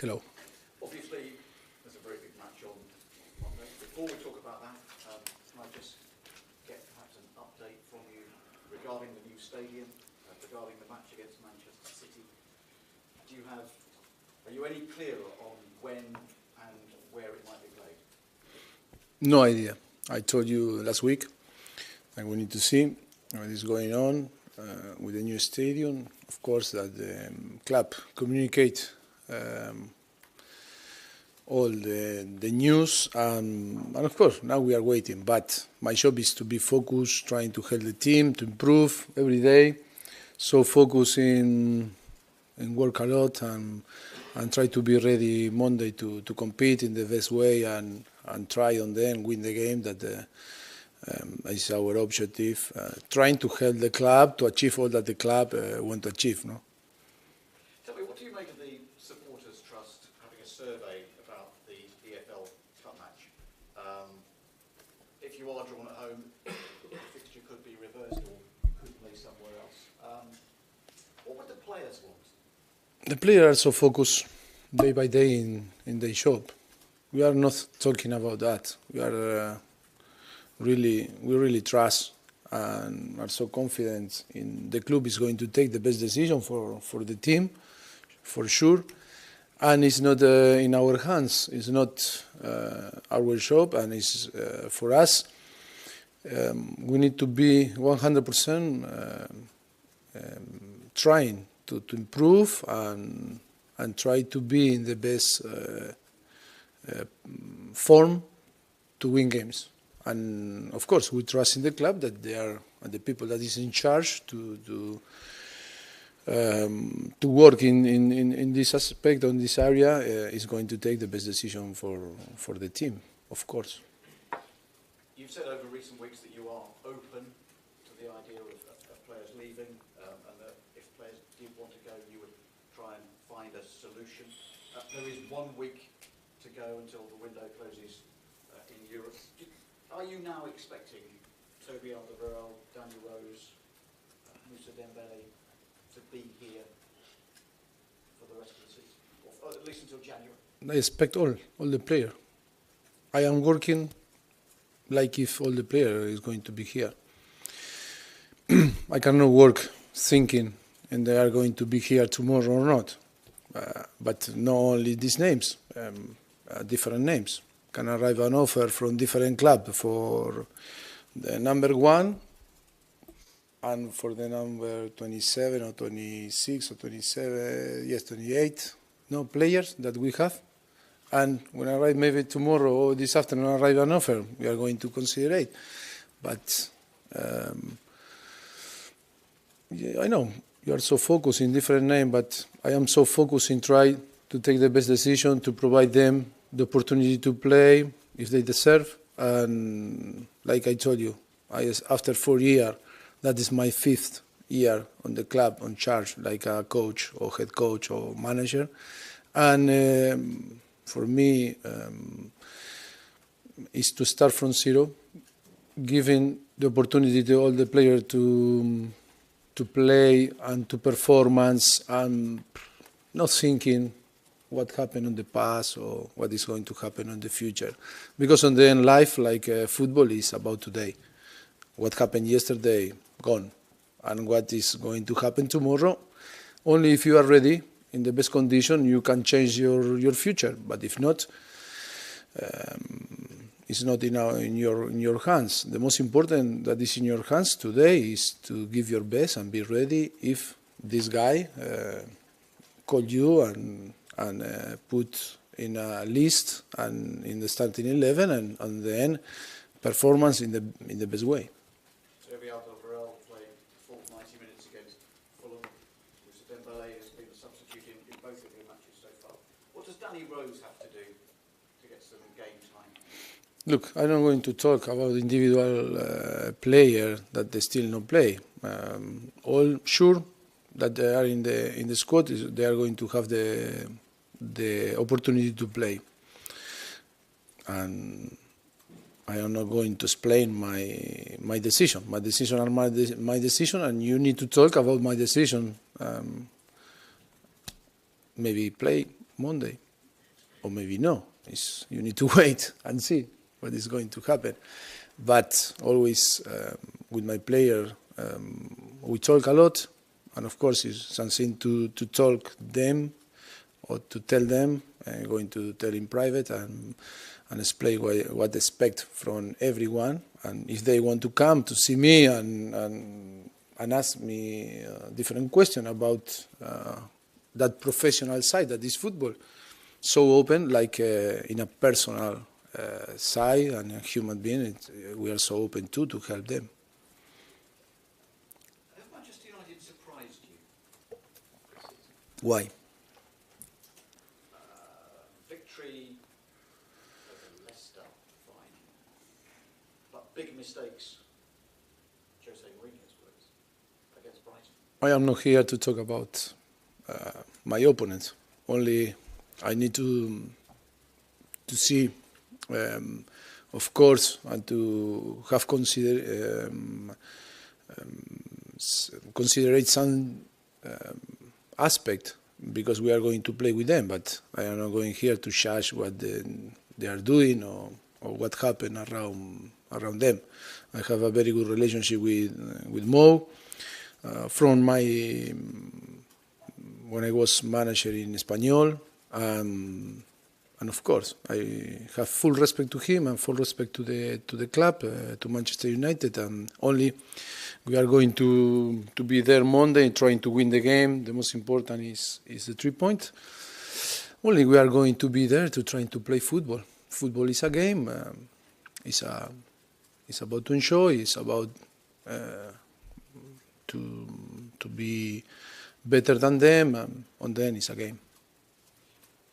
Hello. Obviously, there's a very big match on Monday. Before we talk about that, can I just get perhaps an update from you regarding the new stadium, regarding the match against Manchester City? Are you any clearer on when and where it might be played? No idea. I told you last week, and we need to see what is going on with the new stadium. Of course, that the club communicate all the news, and of course now we are waiting. But my job is to be focused, trying to help the team to improve every day. So focus in work a lot and try to be ready Monday to compete in the best way and try on then win the game. That is our objective. Trying to help the club to achieve all that the club want to achieve. No. Tell me, what do you make of the Supporters Trust having a survey about the EFL Cup match? If you are drawn at home, the fixture could be reversed or could play somewhere else. What would the players want? The players are also focused day by day in their job. We are not talking about that. We are we really trust and are so confident in the club is going to take the best decision for the team, for sure. And it's not in our hands. It's not our job, and it's for us. We need to be 100% trying to improve and try to be in the best form to win games. And of course, we trust in the club that they are the people that is in charge to work in this aspect, on this area, is going to take the best decision for the team, of course. You've said over recent weeks that you are open to the idea of players leaving, and that if players did want to go, you would try and find a solution. There is 1 week to go until the window closes in Europe. Are you now expecting Toby Alderweireld, Danny Rose, Moussa Dembele to be here for the rest of the season, or at least until January? I expect all the players. I am working like if all the players is going to be here. I cannot work thinking and they are going to be here tomorrow or not. But not only these names, different names. Can arrive an offer from different club for the number 1 and for the number 27 or 26 or 27, yes, 28, no players that we have. And when I arrive maybe tomorrow or this afternoon arrive an offer, we are going to consider it. But yeah, I know you are so focused in different names, but I am so focused in try to take the best decision to provide them the opportunity to play if they deserve. And like I told you, after 4 years, that is my 5th year on the club, on charge, like a coach or head coach or manager. And for me, is to start from zero, giving the opportunity to all the players to play and to performance, and not thinking what happened in the past or what is going to happen in the future. Because on the end, life, like football, is about today. What happened yesterday, gone. And what is going to happen tomorrow, only if you are ready, in the best condition, you can change your future. But if not, it's not in your hands. The most important that is in your hands today is to give your best and be ready if this guy called you and put in a list and in the starting 11 and then performance in the best way. Toby Alderweireld played full 90 minutes against Fulham. Moussa Dembele has been a substitute in both of your matches so far. What does Danny Rose have to do to get some game time? Look, I'm not going to talk about individual player that they still not play. All sure that they are in the squad, they are going to have the opportunity to play. And I am not going to explain my decision. My decision are my decision, and you need to talk about my decision. Maybe play Monday. or maybe no. You need to wait and see what is going to happen. But always with my player, we talk a lot, and of course it's something to talk them or to tell them. I'm going to tell in private and explain what I expect from everyone. And if they want to come to see me and ask me different questions about that professional side that is football, so open, like in a personal side and a human being, we are so open to help them. Have Manchester United surprised you? Why? Victory over Leicester, fine. But big mistakes, Jose Mourinho's words, against Brighton. I am not here to talk about my opponent. Only I need to see, of course, and to have considerate some aspect, because we are going to play with them. But I am not going here to judge what they are doing or what happened around them. I have a very good relationship with Mo from when I was manager in Espanyol. And of course, I have full respect to him and full respect to the club, to Manchester United, and only we are going to be there Monday trying to win the game. The most important is the 3 points. Only we are going to be there to try to play football. Football is a game. It's about to enjoy. It's about to be better than them, and then it's a game.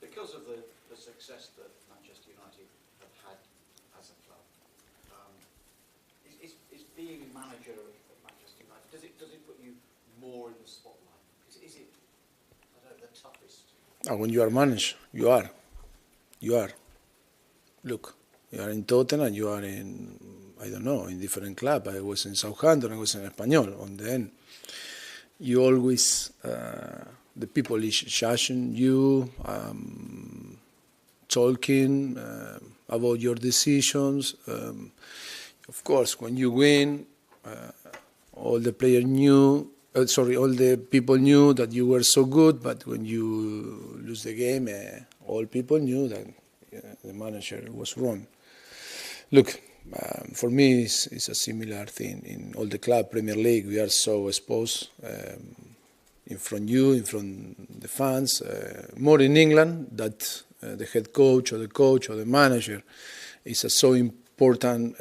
Because of the success that Manchester United have had as a club, is being manager of Manchester United, does it put you more in the spotlight? Is it, I don't know, the toughest? When you are manager, you are. Look, you are in Tottenham, you are in, I don't know, in different club. I was in Southampton, I was in Espanyol. On the end, you always, the people is judging you, talking about your decisions. Of course, when you win, all the people knew that you were so good, but when you lose the game, all people knew that the manager was wrong. Look, for me, it's a similar thing in all the club, Premier League. We are so exposed in front you, in front the fans, more in England, that the head coach or the manager is a so important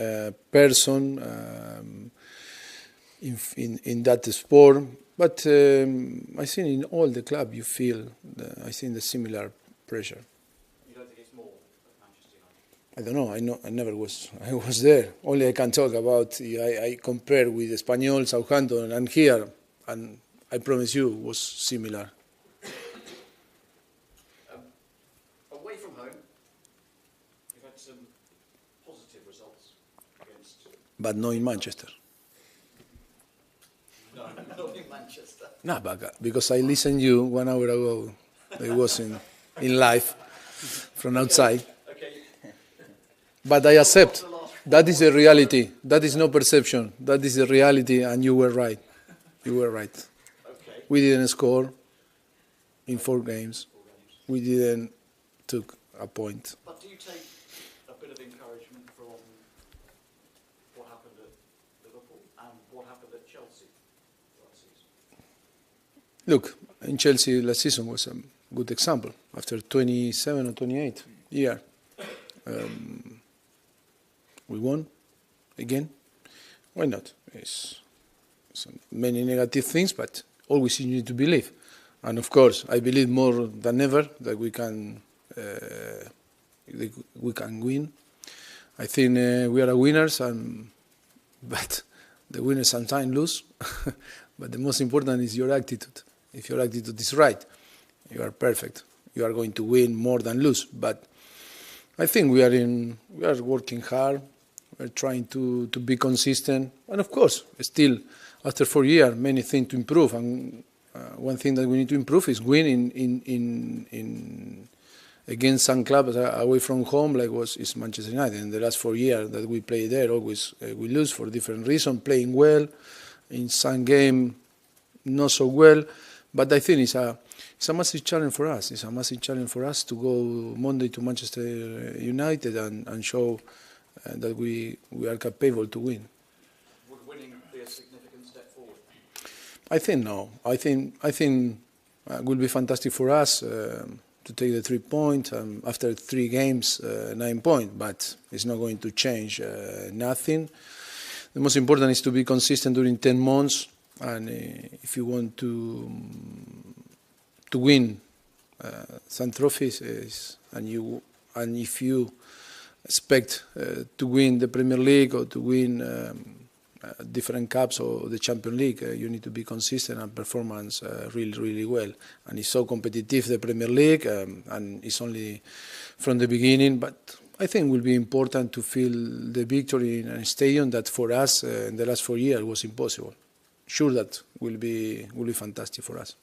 person in that sport. But I think in all the club you feel, the similar pressure. You don't think it's more at Manchester United? I don't know. I never was. I was there. Only I can talk about. I compare with Espanyol, Southampton, and here, and I promise you, it was similar. Away from home, you've had some positive results against. But not in Manchester. No, not in Manchester. No, but because I listened you 1 hour ago. I was in live from outside. Okay. But I accept. That is the reality. That is no perception. That is the reality, and you were right. You were right. Okay. We didn't score in 4 games. We didn't took a point. But do you take a bit of encouragement from what happened at Liverpool and what happened at Chelsea last season? Look, in Chelsea last season was a good example. After 27 or 28 years, we won again. Why not? It's many negative things, but always you need to believe. And of course, I believe more than ever that we can win. I think we are winners, but the winners sometimes lose. But the most important is your attitude. If your attitude is right, you are perfect. You are going to win more than lose. But I think we are working hard. We're trying to be consistent. And of course, still, after 4 years, many things to improve. And one thing that we need to improve is winning against some clubs away from home, like is Manchester United. In the last 4 years that we play there, always we lose for different reasons, playing well, in some game not so well, but I think it's a massive challenge for us. It's a massive challenge for us to go Monday to Manchester United and show that we are capable to win. Would winning be a significant step forward? I think no. I think it will be fantastic for us to take the 3 points after 3 games, 9 points. But it's not going to change nothing. The most important is to be consistent during 10 months, and if you want to win some trophies, and if you expect to win the Premier League or to win different cups or the Champions League, you need to be consistent and performance really well. And it's so competitive, the Premier League, and it's only from the beginning. But I think it will be important to feel the victory in a stadium that for us in the last 4 years was impossible. Sure, that will be fantastic for us.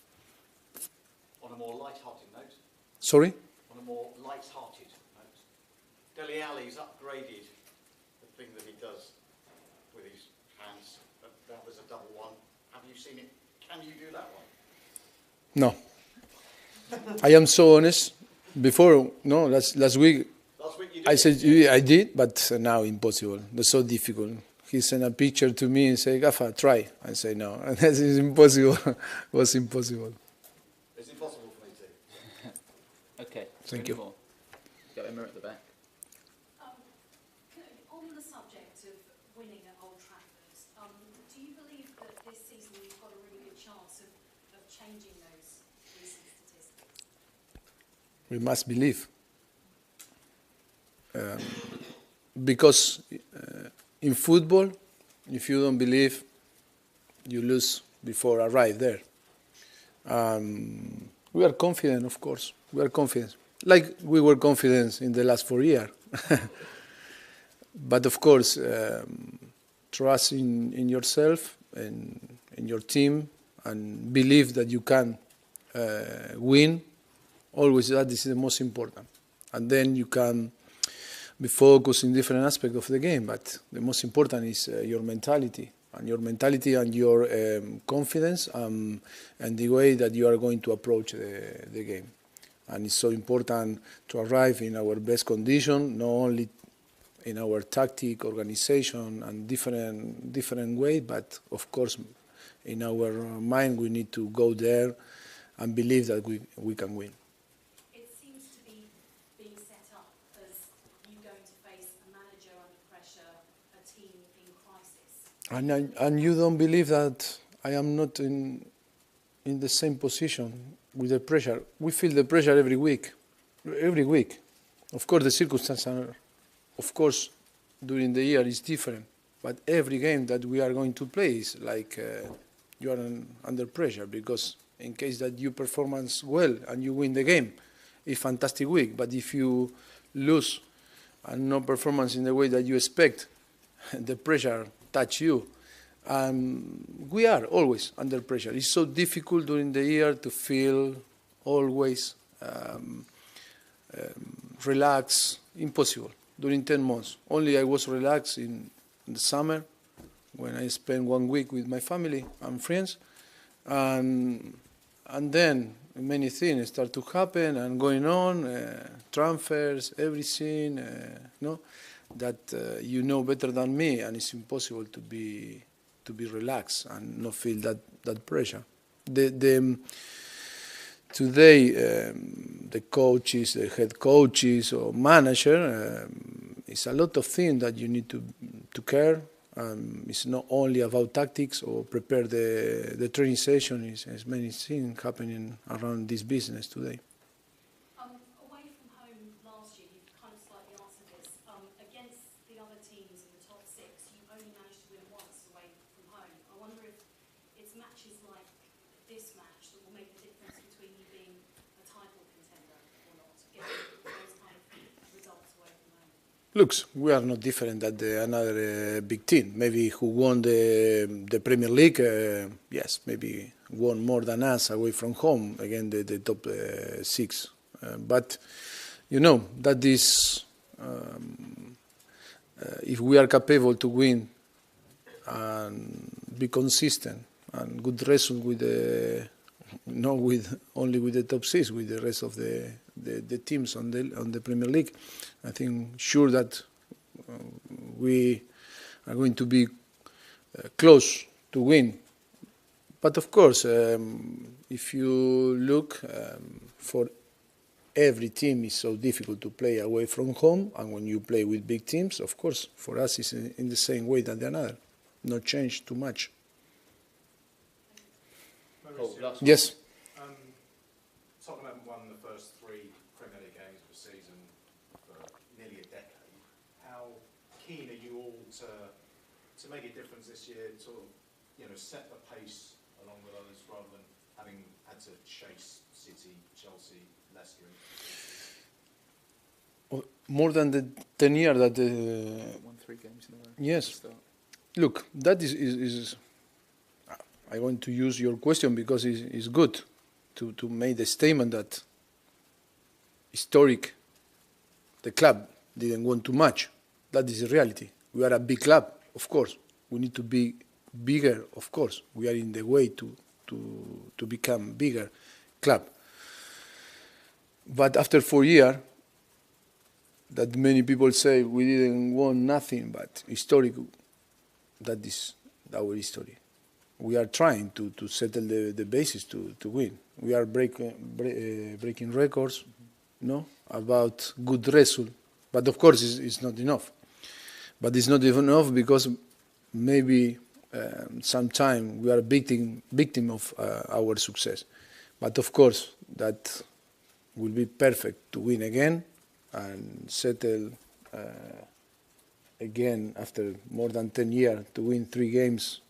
On a more light-hearted note. Sorry? On a more light-hearted note. Dele Alli's upgraded the thing that he does with his hands. That was a double one. Have you seen it? Can you do that one? No. I am so honest. Before, no, last week, Last week you did. I said I did, but now impossible. It's so difficult. He sent a picture to me and said, "Gafa, try." I say no, and that is impossible. It was impossible. It's impossible for me too. Okay. Thank you. More. Got Emma at the back. On the subject of winning at Old Trafford, do you believe that this season you've got a really good chance of changing those recent statistics? We must believe. Because in football, if you don't believe, you lose before arrive there. We are confident, of course. We are confident, like we were confident in the last 4 years. But of course, trust in yourself and in your team, and believe that you can win. Always, that is the most important. And then you can be focused in different aspects of the game, but the most important is your mentality and your confidence and the way that you are going to approach the game. And it's so important to arrive in our best condition, not only in our tactic, organization, and different way, but of course in our mind we need to go there and believe that we can win. And you don't believe that I am not in the same position with the pressure. We feel the pressure every week. Of course, the circumstances are, of course, during the year is different. But every game that we are going to play is like you are under pressure, because in case that you performance well and you win the game, it's fantastic week. But if you lose and no performance in the way that you expect, the pressure touch you. We are always under pressure. It's so difficult during the year to feel always relaxed. Impossible. During 10 months. Only I was relaxed in the summer when I spent 1 week with my family and friends. And then many things start to happen and going on, transfers, everything, that you know better than me, and it's impossible to be relaxed and not feel that pressure. Today, the coaches, the head coaches or manager, it's a lot of things that you need to care. It's not only about tactics or prepare the training session. It's many things happening around this business today. Away from home last year, you kind of slightly answered this. Against the other teams in the top 6, you only managed to win once away from home. I wonder if it's matches like this match that will make the difference between you being a title contender or not, getting those kind of results away from home. Looks, we are not different than another big team. Maybe who won the Premier League, yes, maybe won more than us away from home, again the top 6. But you know, that is, if we are capable to win and be consistent and good result with the, not with only with the top six, with the rest of the teams on the Premier League, I think sure that we are going to be close to win. But of course, if you look, for every team is so difficult to play away from home, and when you play with big teams, of course, for us it's in the same way than the another. Not change too much. Oh, last one. Yes. Tottenham haven't won the first 3 Premier League games of the season for nearly a decade. How keen are you all to make a difference this year, to set the pace along with others, rather than having had to chase City, Chelsea, Leicester? More than the 10 years that Won 3 games in a row. yes. Start. Look, that is I want to use your question because it's good to make the statement that historic, the club didn't want too much. That is the reality. We are a big club, of course. We need to be bigger, of course. We are in the way to become bigger club. But after 4 years, that many people say we didn't want nothing, but historic, that is our history. We are trying to settle the basis to win. We are breaking records, no, about good result. But of course, it's not enough. But it's not enough because maybe sometimes we are victim of our success. But of course, that will be perfect to win again and settle again after more than 10 years to win 3 games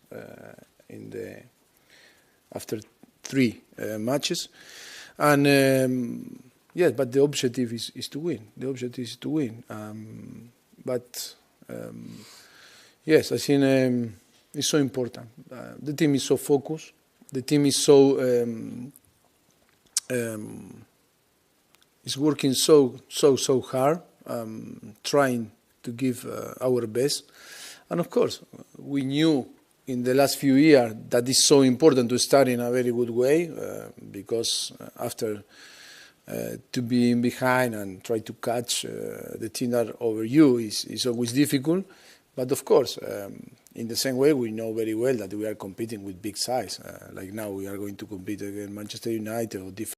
after 3 matches. And yes, but the objective is to win. The objective is to win. Yes, I think it's so important. The team is so focused. The team is so is working so hard, trying to give our best. And of course, we knew in the last few years that it's so important to start in a very good way, because after to be behind and try to catch the team that over you is always difficult. But of course, in the same way, we know very well that we are competing with big size. Like now, we are going to compete against Manchester United or different.